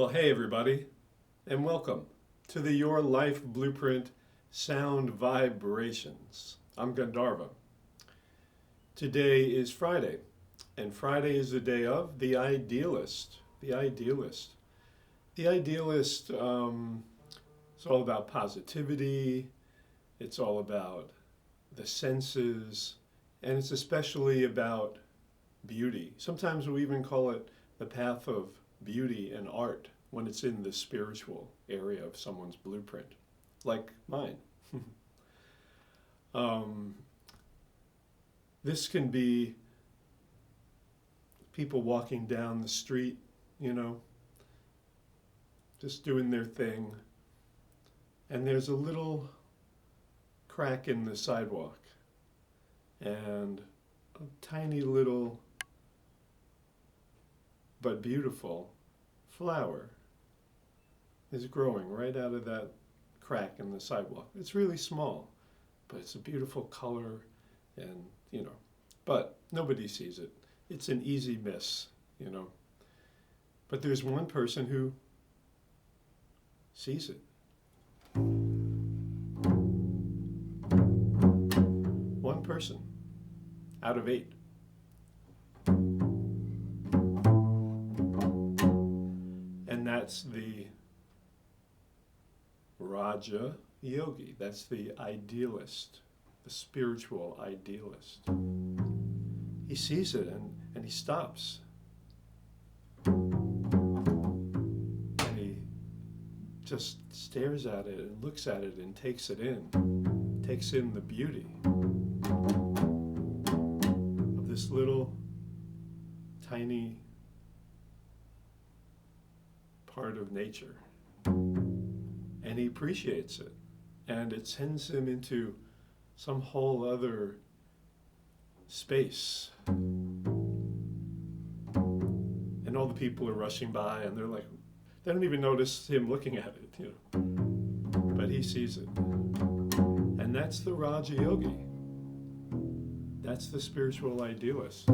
Well, hey everybody, and welcome to the Your Life Blueprint Sound Vibrations. I'm Gandharva. Today is Friday, and Friday is the day of the Idealist. The Idealist. The Idealist is all about positivity, it's all about the senses, and it's especially about beauty. Sometimes we even call it the path of beauty and art when it's in the spiritual area of someone's blueprint, like mine. This can be people walking down the street, just doing their thing, and there's a little crack in the sidewalk, and a tiny little but beautiful flower is growing right out of that crack in the sidewalk. It's really small, but it's a beautiful color, and but nobody sees it. It's an easy miss, But there's one person who sees it. One person out of 8. And that's the Raja Yogi. That's the idealist, the spiritual idealist. He sees it and he stops. And he just stares at it and looks at it and takes it in. Takes in the beauty of this little tiny part of nature, and he appreciates it, and it sends him into some whole other space, and all the people are rushing by and they don't even notice him looking at it, but he sees it. And that's the Raja Yogi. That's the spiritual idealist.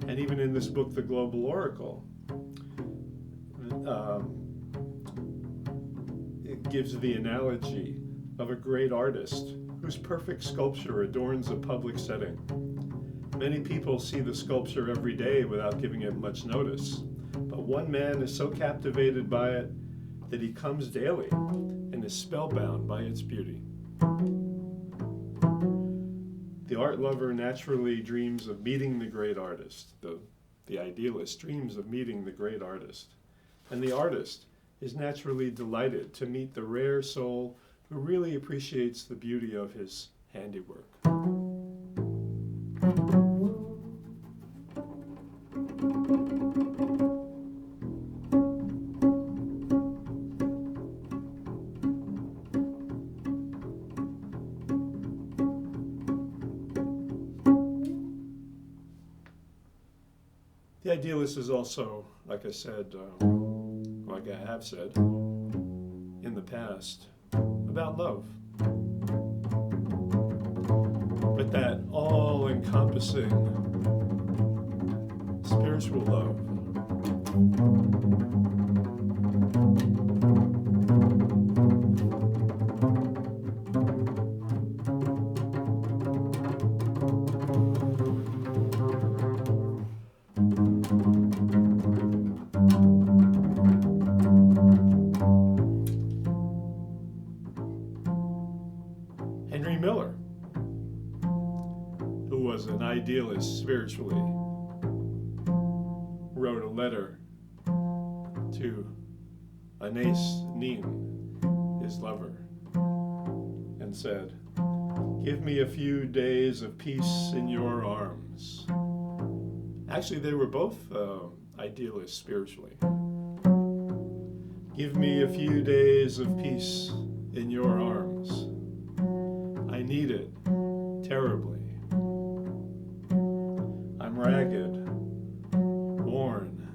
And even in this book, The Global Oracle, it gives the analogy of a great artist whose perfect sculpture adorns a public setting. Many people see the sculpture every day without giving it much notice, but one man is so captivated by it that he comes daily and is spellbound by its beauty. The art lover naturally dreams of meeting the great artist. The idealist dreams of meeting the great artist. And the artist is naturally delighted to meet the rare soul who really appreciates the beauty of his handiwork. The idealist is also, like I said, like I have said in the past, about love. But that all-encompassing spiritual love. Miller, who was an idealist spiritually, wrote a letter to Anais Nin, his lover, and said, "Give me a few days of peace in your arms." Actually, they were both idealists spiritually. "Give me a few days of peace in your arms. I need it terribly. I'm ragged, worn,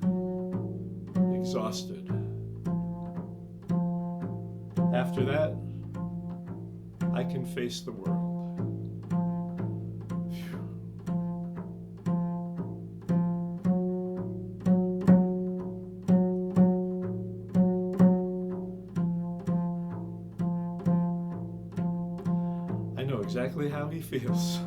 exhausted. After that, I can face the world." exactly how he feels.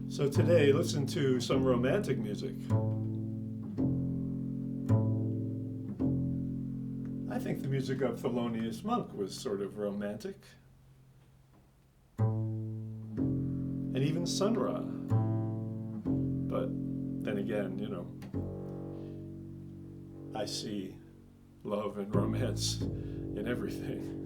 So today, listen to some romantic music. I think the music of Thelonious Monk was sort of romantic. And even Sun Ra. But then again, I see love and romance in everything.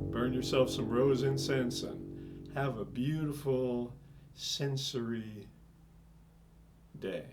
Burn yourself some rose incense and have a beautiful sensory day.